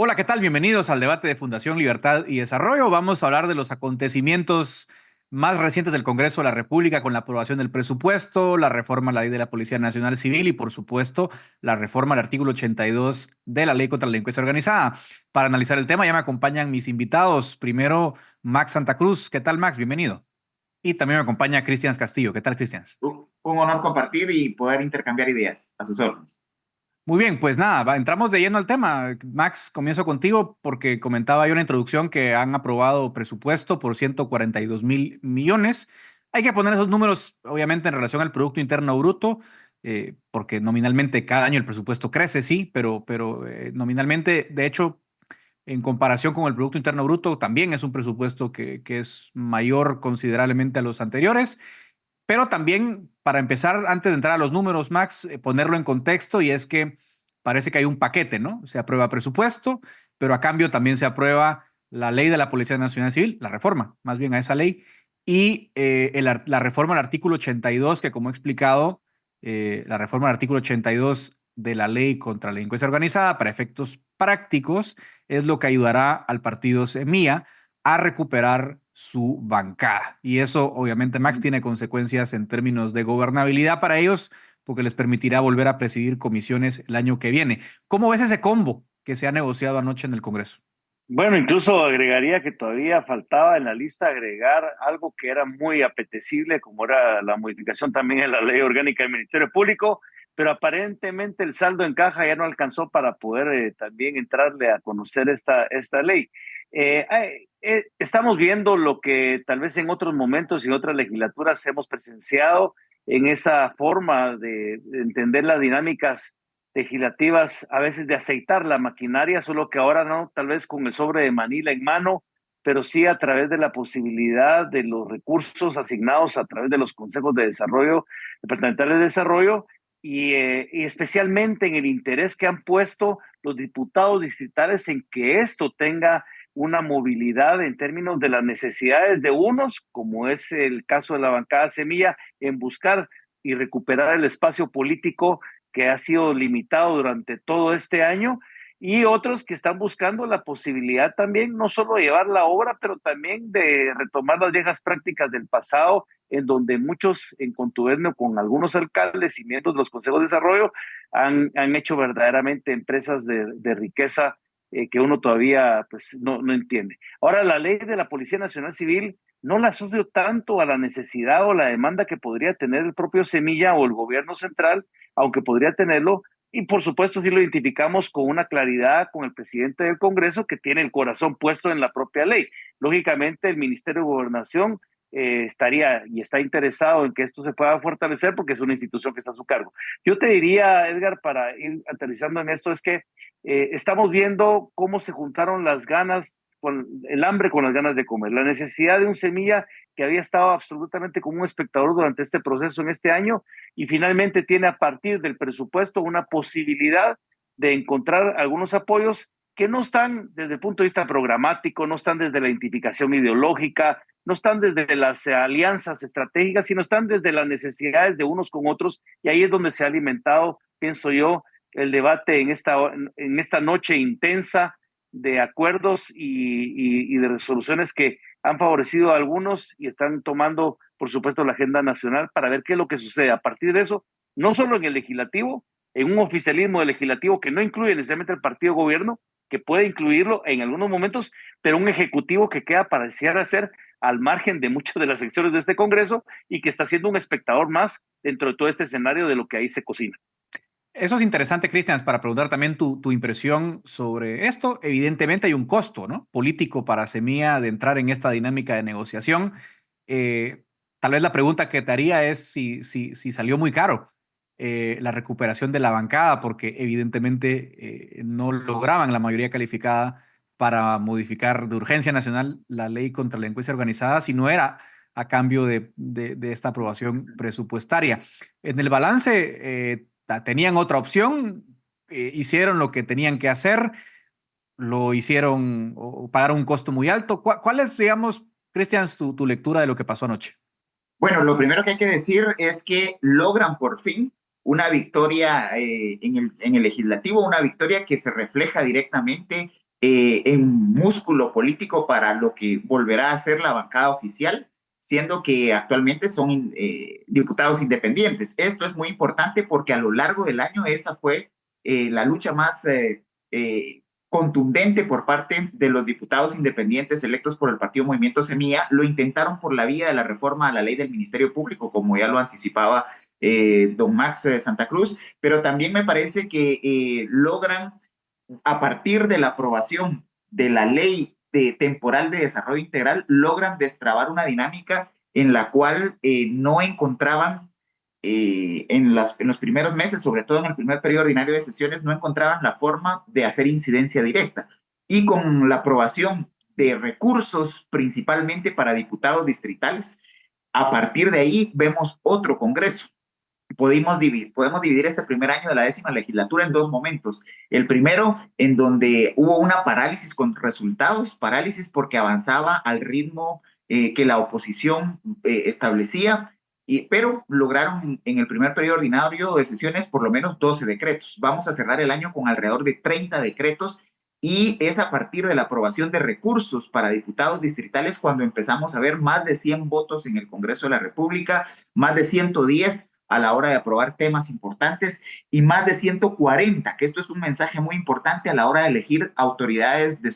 Hola, ¿qué tal? Bienvenidos al debate de Fundación Libertad y Desarrollo. Vamos a hablar de los acontecimientos más recientes del Congreso de la República con la aprobación del presupuesto, la reforma a la ley de la Policía Nacional Civil y, por supuesto, la reforma al artículo 82 de la Ley contra la Delincuencia Organizada. Para analizar el tema ya me acompañan mis invitados. Primero, Max Santa Cruz. ¿Qué tal, Max? Bienvenido. Y también me acompaña Cristian Castillo. ¿Qué tal, Cristian? Un honor compartir y poder intercambiar ideas a sus órdenes. Muy bien, pues nada, entramos de lleno al tema. Max, comienzo contigo porque comentaba yo en la introducción que han aprobado presupuesto por 142.000 millones. Hay que poner esos números, obviamente, en relación al Producto Interno Bruto, porque nominalmente cada año el presupuesto crece, sí, pero nominalmente, de hecho, en comparación con el Producto Interno Bruto, también es un presupuesto que es mayor considerablemente a los anteriores. Pero también, para empezar, antes de entrar a los números, Max, ponerlo en contexto y es que parece que hay un paquete, ¿no? Se aprueba presupuesto, pero a cambio también se aprueba la ley de la Policía Nacional Civil, la reforma, más bien a esa ley, y la reforma al artículo 82, que como he explicado, la reforma al artículo 82 de la ley contra la delincuencia organizada, para efectos prácticos, es lo que ayudará al partido Semilla a recuperar su bancada. Y eso, obviamente, Max, tiene consecuencias en términos de gobernabilidad para ellos, porque les permitirá volver a presidir comisiones el año que viene. ¿Cómo ves ese combo que se ha negociado anoche en el Congreso? Bueno, incluso agregaría que todavía faltaba en la lista agregar algo que era muy apetecible, como era la modificación también en la ley orgánica del Ministerio Público, pero aparentemente el saldo en caja ya no alcanzó para poder también entrarle a conocer esta ley. Estamos viendo lo que tal vez en otros momentos y en otras legislaturas hemos presenciado en esa forma de entender las dinámicas legislativas, a veces de aceitar la maquinaria, solo que ahora no, tal vez con el sobre de Manila en mano, pero sí a través de la posibilidad de los recursos asignados a través de los consejos de desarrollo, departamentales de desarrollo, y especialmente en el interés que han puesto los diputados distritales en que esto tenga una movilidad en términos de las necesidades de unos, como es el caso de la bancada Semilla, en buscar y recuperar el espacio político que ha sido limitado durante todo este año, y otros que están buscando la posibilidad también no solo de llevar la obra, pero también de retomar las viejas prácticas del pasado, en donde muchos, en contubernio con algunos alcaldes y miembros de los consejos de desarrollo, han hecho verdaderamente empresas de riqueza que uno todavía pues, no entiende. Ahora, la ley de la Policía Nacional Civil no la asocio tanto a la necesidad o la demanda que podría tener el propio Semilla o el gobierno central, aunque podría tenerlo, y por supuesto si lo identificamos con una claridad con el presidente del Congreso que tiene el corazón puesto en la propia ley. Lógicamente el Ministerio de Gobernación estaría y está interesado en que esto se pueda fortalecer porque es una institución que está a su cargo. Yo te diría, Edgar, para ir aterrizando en esto, es que estamos viendo cómo se juntaron las ganas, con el hambre con las ganas de comer, la necesidad de un Semilla que había estado absolutamente como un espectador durante este proceso en este año, y finalmente tiene a partir del presupuesto una posibilidad de encontrar algunos apoyos que no están desde el punto de vista programático, no están desde la identificación ideológica, no están desde las alianzas estratégicas, sino están desde las necesidades de unos con otros, y ahí es donde se ha alimentado, pienso yo, el debate en esta noche intensa de acuerdos y de resoluciones que han favorecido a algunos y están tomando, por supuesto, la agenda nacional para ver qué es lo que sucede. A partir de eso, no solo en el legislativo, en un oficialismo del legislativo que no incluye necesariamente el partido gobierno, que puede incluirlo en algunos momentos, pero un ejecutivo que queda pareciera ser al margen de muchas de las secciones de este Congreso y que está siendo un espectador más dentro de todo este escenario de lo que ahí se cocina. Eso es interesante, Cristian, para preguntar también tu impresión sobre esto. Evidentemente hay un costo, ¿no? Político para Semilla de entrar en esta dinámica de negociación. Eh, Tal vez la pregunta que te haría es si salió muy caro la recuperación de la bancada, porque evidentemente no lograban la mayoría calificada para modificar de urgencia nacional la ley contra la delincuencia organizada, si no era a cambio de esta aprobación presupuestaria. En el balance, tenían otra opción, hicieron lo que tenían que hacer, lo hicieron o pagaron un costo muy alto. ¿Cuál es, digamos, Cristian, tu lectura de lo que pasó anoche? Bueno, lo primero que hay que decir es que logran por fin una victoria en el legislativo, una victoria que se refleja directamente en músculo político para lo que volverá a ser la bancada oficial, siendo que actualmente son diputados independientes. Esto es muy importante porque a lo largo del año esa fue la lucha más contundente por parte de los diputados independientes electos por el Partido Movimiento Semilla. Lo intentaron por la vía de la reforma a la ley del Ministerio Público, como ya lo anticipaba don Max Santa Cruz, pero también me parece que logran, a partir de la aprobación de la ley temporal de desarrollo integral, logran destrabar una dinámica en la cual no encontraban en los primeros meses, sobre todo en el primer periodo ordinario de sesiones, no encontraban la forma de hacer incidencia directa. Y con la aprobación de recursos principalmente para diputados distritales, a partir de ahí vemos otro Congreso. Podemos dividir este primer año de la 10ª legislatura en dos momentos. El primero, en donde hubo una parálisis con resultados, parálisis porque avanzaba al ritmo que la oposición establecía, pero lograron en el primer periodo ordinario de sesiones por lo menos 12 decretos. Vamos a cerrar el año con alrededor de 30 decretos y es a partir de la aprobación de recursos para diputados distritales cuando empezamos a ver más de 100 votos en el Congreso de la República, más de 110 a la hora de aprobar temas importantes y más de 140, que esto es un mensaje muy importante a la hora de elegir autoridades de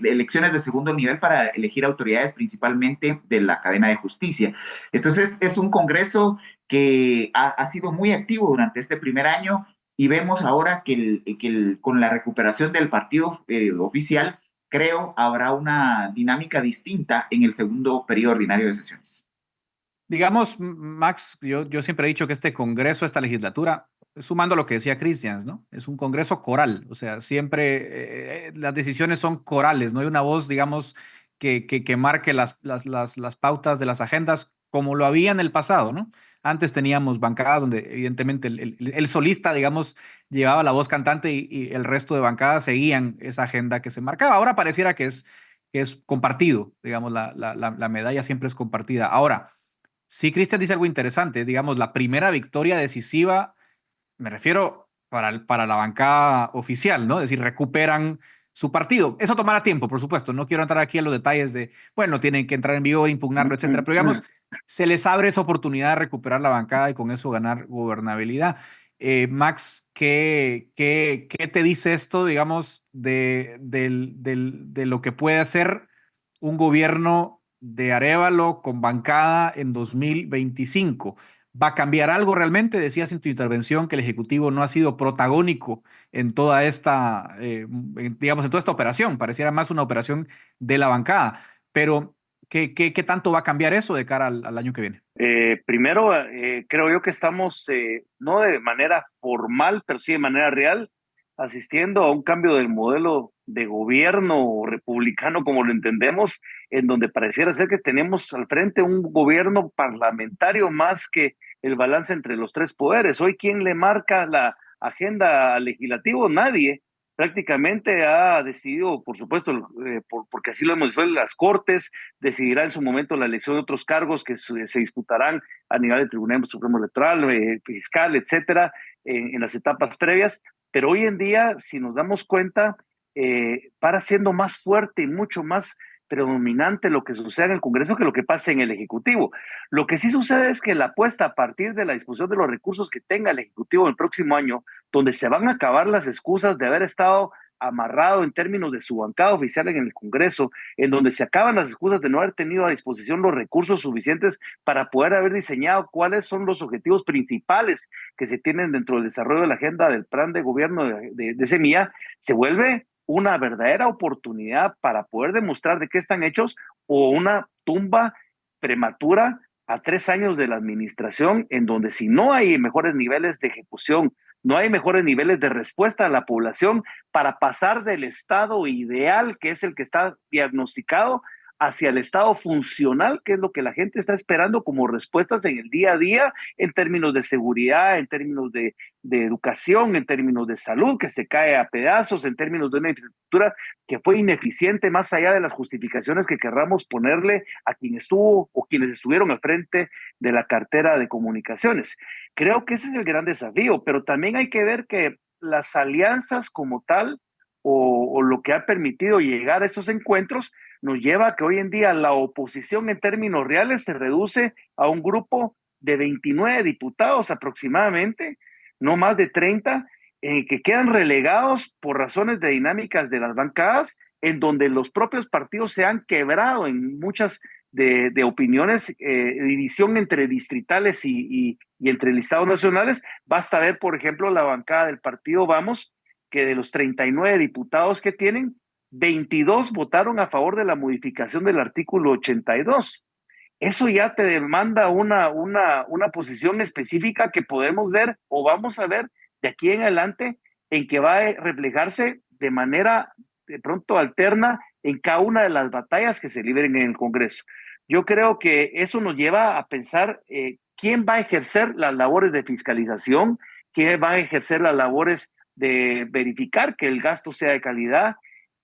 elecciones de segundo nivel para elegir autoridades principalmente de la cadena de justicia. Entonces es un Congreso que ha sido muy activo durante este primer año y vemos ahora que con la recuperación del partido oficial, creo, habrá una dinámica distinta en el segundo periodo ordinario de sesiones. Digamos, Max, yo siempre he dicho que este Congreso, esta legislatura, sumando lo que decía Christians, ¿no? Es un Congreso coral, o sea, siempre las decisiones son corales, no hay una voz, digamos, que marque las pautas de las agendas como lo había en el pasado, ¿no? Antes teníamos bancadas donde evidentemente el solista, digamos, llevaba la voz cantante y el resto de bancadas seguían esa agenda que se marcaba. Ahora pareciera que es compartido, digamos, la medalla siempre es compartida. Ahora, sí, Cristian dice algo interesante, es, digamos, la primera victoria decisiva, me refiero para la bancada oficial, ¿no? Es decir, recuperan su partido. Eso tomará tiempo, por supuesto. No quiero entrar aquí en los detalles de, bueno, tienen que entrar en vivo, impugnarlo, etcétera. Pero digamos, se les abre esa oportunidad de recuperar la bancada y con eso ganar gobernabilidad. Max, ¿qué te dice esto, digamos, de lo que puede hacer un gobierno de Arévalo con bancada en 2025? ¿Va a cambiar algo realmente? Decías en tu intervención que el Ejecutivo no ha sido protagónico en toda esta, digamos, en toda esta operación. Pareciera más una operación de la bancada. Pero, ¿qué tanto va a cambiar eso de cara al año que viene? Primero, creo yo que estamos, no de manera formal, pero sí de manera real, asistiendo a un cambio del modelo de gobierno republicano, como lo entendemos, en donde pareciera ser que tenemos al frente un gobierno parlamentario más que el balance entre los tres poderes. Hoy, ¿quién le marca la agenda al legislativo? Nadie. Prácticamente ha decidido, por supuesto, porque así lo hemos dicho, las Cortes decidirá en su momento la elección de otros cargos que se disputarán a nivel del Tribunal Supremo Electoral, fiscal, etcétera, en las etapas previas. Pero hoy en día, si nos damos cuenta, para siendo más fuerte y mucho más predominante lo que sucede en el Congreso que lo que pasa en el Ejecutivo. Lo que sí sucede es que la apuesta a partir de la disposición de los recursos que tenga el Ejecutivo el próximo año, donde se van a acabar las excusas de haber estado amarrado en términos de su bancada oficial en el Congreso, en donde se acaban las excusas de no haber tenido a disposición los recursos suficientes para poder haber diseñado cuáles son los objetivos principales que se tienen dentro del desarrollo de la agenda del plan de gobierno de Semilla, se vuelve una verdadera oportunidad para poder demostrar de qué están hechos o una tumba prematura a 3 años de la administración, en donde si no hay mejores niveles de ejecución, no hay mejores niveles de respuesta a la población para pasar del estado ideal, que es el que está diagnosticado, hacia el estado funcional, que es lo que la gente está esperando como respuestas en el día a día, en términos de seguridad, en términos de educación, en términos de salud, que se cae a pedazos, en términos de una infraestructura que fue ineficiente, más allá de las justificaciones que querramos ponerle a quien estuvo o quienes estuvieron al frente de la cartera de comunicaciones. Creo que ese es el gran desafío, pero también hay que ver que las alianzas como tal o lo que ha permitido llegar a esos encuentros nos lleva a que hoy en día la oposición en términos reales se reduce a un grupo de 29 diputados aproximadamente, no más de 30, que quedan relegados por razones de dinámicas de las bancadas, en donde los propios partidos se han quebrado en muchas de opiniones, división entre distritales y entre listados nacionales. Basta ver, por ejemplo, la bancada del partido Vamos, que de los 39 diputados que tienen, 22 votaron a favor de la modificación del artículo 82. Eso ya te demanda una posición específica que podemos ver o vamos a ver de aquí en adelante, en que va a reflejarse de manera de pronto alterna en cada una de las batallas que se libren en el Congreso. Yo creo que eso nos lleva a pensar quién va a ejercer las labores de fiscalización, quién va a ejercer las labores de verificar que el gasto sea de calidad,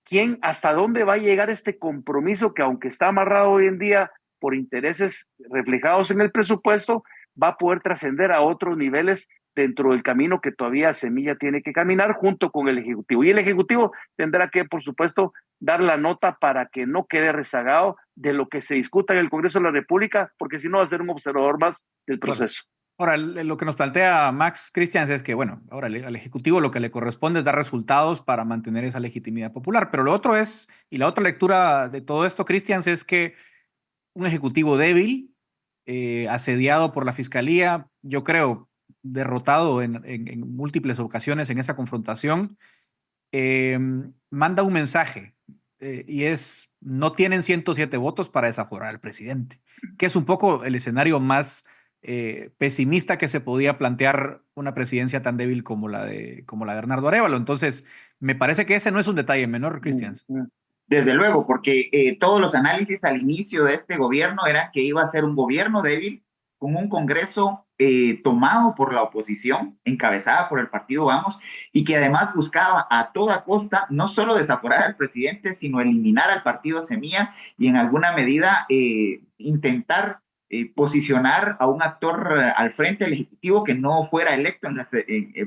quién, hasta dónde va a llegar este compromiso que, aunque está amarrado hoy en día por intereses reflejados en el presupuesto, va a poder trascender a otros niveles dentro del camino que todavía Semilla tiene que caminar junto con el Ejecutivo. Y el Ejecutivo tendrá que, por supuesto, dar la nota para que no quede rezagado de lo que se discuta en el Congreso de la República, porque si no va a ser un observador más del proceso. Claro. Ahora, lo que nos plantea Max Christians es que, bueno, ahora al Ejecutivo lo que le corresponde es dar resultados para mantener esa legitimidad popular. Pero lo otro es, y la otra lectura de todo esto, Christians, es que un Ejecutivo débil, asediado por la Fiscalía, yo creo, derrotado en múltiples ocasiones en esa confrontación, manda un mensaje y es, no tienen 107 votos para desaforar al presidente, que es un poco el escenario más pesimista que se podía plantear una presidencia tan débil como la de Bernardo Arévalo. Entonces, me parece que ese no es un detalle menor, Christians. Desde luego, porque todos los análisis al inicio de este gobierno eran que iba a ser un gobierno débil con un Congreso tomado por la oposición, encabezada por el partido Vamos, y que además buscaba a toda costa no solo desaforar al presidente, sino eliminar al partido Semilla y en alguna medida intentar posicionar a un actor al frente del Ejecutivo que no fuera electo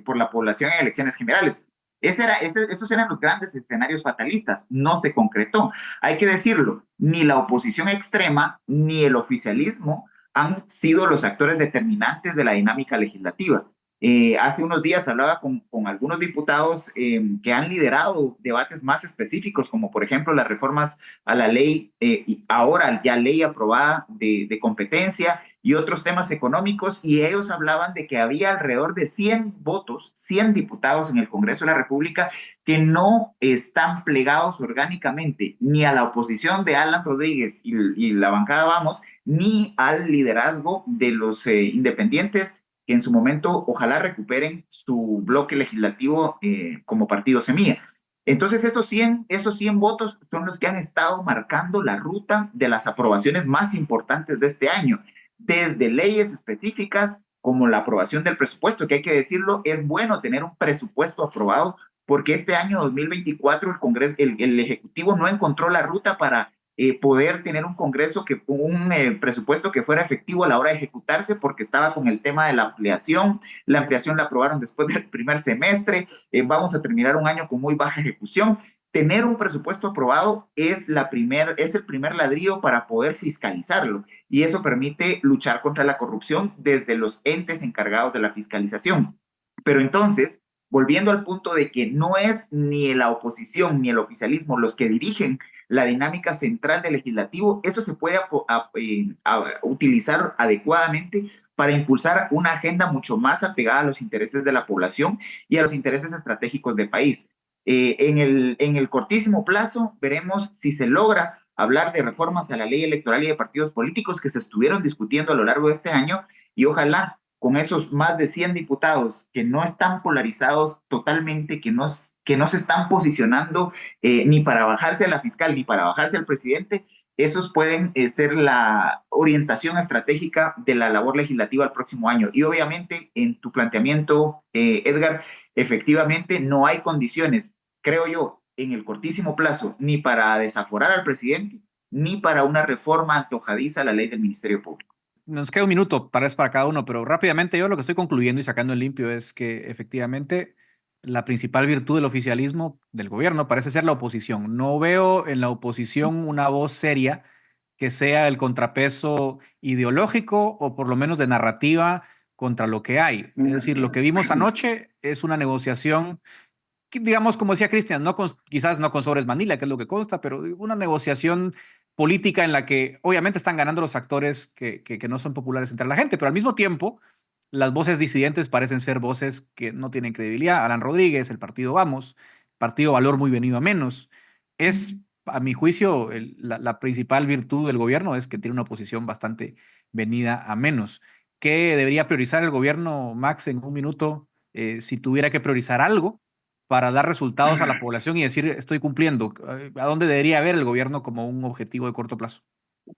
por la población en elecciones generales. Esos eran los grandes escenarios fatalistas. No se concretó. Hay que decirlo, ni la oposición extrema ni el oficialismo han sido los actores determinantes de la dinámica legislativa. Hace unos días hablaba con algunos diputados que han liderado debates más específicos, como por ejemplo las reformas a la ley, ahora ya ley aprobada de competencia y otros temas económicos, y ellos hablaban de que había alrededor de 100 votos, 100 diputados en el Congreso de la República que no están plegados orgánicamente ni a la oposición de Alan Rodríguez y la bancada Vamos, ni al liderazgo de los independientes, que en su momento ojalá recuperen su bloque legislativo como partido Semilla. Entonces esos 100 votos son los que han estado marcando la ruta de las aprobaciones más importantes de este año, desde leyes específicas como la aprobación del presupuesto, que hay que decirlo, es bueno tener un presupuesto aprobado, porque este año 2024 el Congreso, el Ejecutivo no encontró la ruta para poder tener un Congreso, un presupuesto que fuera efectivo a la hora de ejecutarse, porque estaba con el tema de la ampliación. La ampliación la aprobaron después del primer semestre. Vamos a terminar un año con muy baja ejecución. Tener un presupuesto aprobado es el primer ladrillo para poder fiscalizarlo, y eso permite luchar contra la corrupción desde los entes encargados de la fiscalización. Pero entonces, volviendo al punto de que no es ni la oposición ni el oficialismo los que dirigen la dinámica central del legislativo, eso se puede utilizar adecuadamente para impulsar una agenda mucho más apegada a los intereses de la población y a los intereses estratégicos del país. En el cortísimo plazo veremos si se logra hablar de reformas a la ley electoral y de partidos políticos que se estuvieron discutiendo a lo largo de este año, y ojalá con esos más de 100 diputados que no están polarizados totalmente, que no se están posicionando ni para bajarse a la fiscal ni para bajarse al presidente, esos pueden ser la orientación estratégica de la labor legislativa el próximo año. Y obviamente en tu planteamiento, Edgar, efectivamente no hay condiciones, creo yo, en el cortísimo plazo, ni para desaforar al presidente, ni para una reforma antojadiza a la ley del Ministerio Público. Nos queda un minuto para cada uno, pero rápidamente yo lo que estoy concluyendo y sacando en limpio es que efectivamente la principal virtud del oficialismo, del gobierno, parece ser la oposición. No veo en la oposición una voz seria que sea el contrapeso ideológico o por lo menos de narrativa contra lo que hay. Es decir, lo que vimos anoche es una negociación, digamos, como decía Cristian, quizás no con sobres Manila, que es lo que consta, pero una negociación política en la que obviamente están ganando los actores que no son populares entre la gente, pero al mismo tiempo las voces disidentes parecen ser voces que no tienen credibilidad. Alan Rodríguez, el partido Vamos, partido Valor muy venido a menos. Es, a mi juicio, la principal virtud del gobierno es que tiene una oposición bastante venida a menos. ¿Qué debería priorizar el gobierno, Max, en un minuto, si tuviera que priorizar algo para dar resultados a la población y decir estoy cumpliendo? ¿A dónde debería ver el gobierno como un objetivo de corto plazo?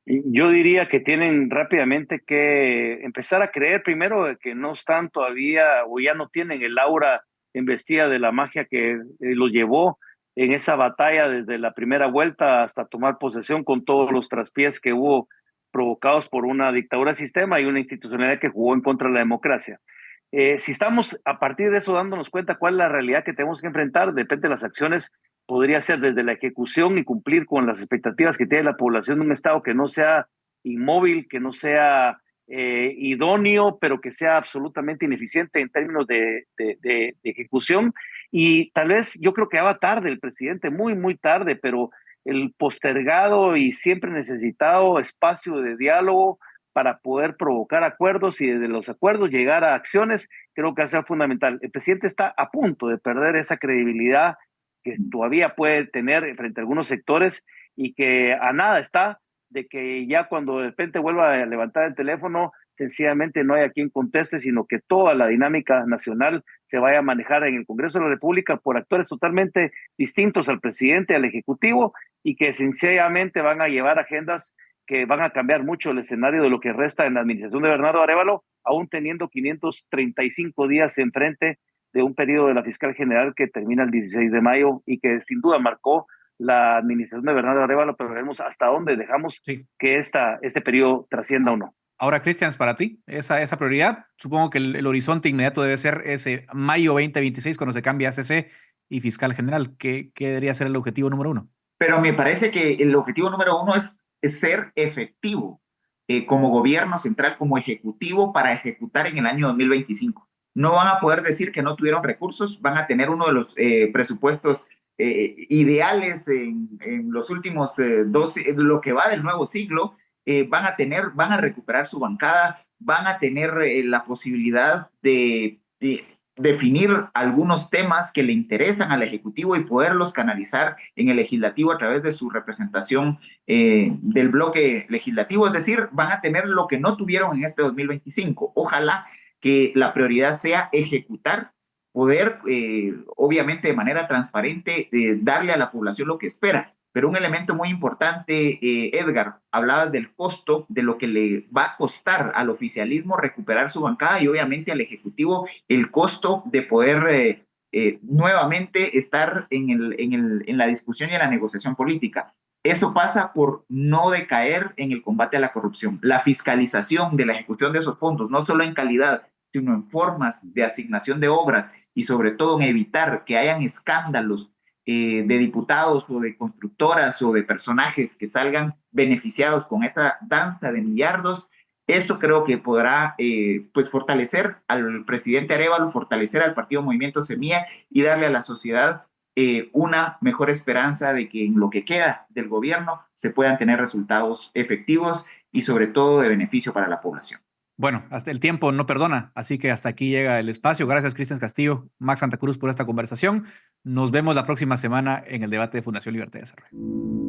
Yo diría que tienen rápidamente que empezar a creer primero de que no están todavía o ya no tienen el aura embestida de la magia que lo llevó en esa batalla desde la primera vuelta hasta tomar posesión con todos los traspiés que hubo provocados por una dictadura de sistema y una institucionalidad que jugó en contra de la democracia. Si estamos a partir de eso dándonos cuenta cuál es la realidad que tenemos que enfrentar, depende de las acciones, podría ser desde la ejecución y cumplir con las expectativas que tiene la población de un Estado que no sea inmóvil, que no sea idóneo, pero que sea absolutamente ineficiente en términos de ejecución. Y tal vez yo creo que ya va tarde el presidente, muy, muy tarde, pero el postergado y siempre necesitado espacio de diálogo para poder provocar acuerdos y desde los acuerdos llegar a acciones, creo que va a ser fundamental. El presidente está a punto de perder esa credibilidad que todavía puede tener frente a algunos sectores y que a nada está de que ya cuando de repente vuelva a levantar el teléfono, sencillamente no haya quien conteste, sino que toda la dinámica nacional se vaya a manejar en el Congreso de la República por actores totalmente distintos al presidente, al Ejecutivo, y que sencillamente van a llevar agendas que van a cambiar mucho el escenario de lo que resta en la administración de Bernardo Arévalo, aún teniendo 535 días enfrente de un periodo de la fiscal general que termina el 16 de mayo y que sin duda marcó la administración de Bernardo Arévalo, pero veremos hasta dónde dejamos Sí. que este periodo trascienda o no. Ahora, Cristian, para ti, esa prioridad, supongo que el horizonte inmediato debe ser ese mayo 2026 cuando se cambia ACC y fiscal general. ¿Qué debería ser el objetivo número uno? Pero me parece que el objetivo número uno es ser efectivo como gobierno central, como ejecutivo para ejecutar en el año 2025. No van a poder decir que no tuvieron recursos, van a tener uno de los presupuestos ideales en los últimos lo que va del nuevo siglo. Van a recuperar su bancada, van a tener la posibilidad de definir algunos temas que le interesan al Ejecutivo y poderlos canalizar en el Legislativo a través de su representación del bloque legislativo. Es decir, van a tener lo que no tuvieron en este 2025. Ojalá que la prioridad sea ejecutar, poder, obviamente de manera transparente, darle a la población lo que espera. Pero un elemento muy importante, Edgar, hablabas del costo, de lo que le va a costar al oficialismo recuperar su bancada y obviamente al Ejecutivo el costo de poder nuevamente estar en la discusión y en la negociación política. Eso pasa por no decaer en el combate a la corrupción. La fiscalización de la ejecución de esos fondos, no solo en calidad, sino en formas de asignación de obras y sobre todo en evitar que hayan escándalos de diputados o de constructoras o de personajes que salgan beneficiados con esta danza de millardos. Eso creo que podrá pues fortalecer al presidente Arévalo, fortalecer al partido Movimiento Semilla y darle a la sociedad una mejor esperanza de que en lo que queda del gobierno se puedan tener resultados efectivos y sobre todo de beneficio para la población. Bueno, hasta el tiempo no perdona, así que hasta aquí llega el espacio. Gracias, Cristian Castillo, Max Santa Cruz, por esta conversación. Nos vemos la próxima semana en el debate de Fundación Libertad y Desarrollo.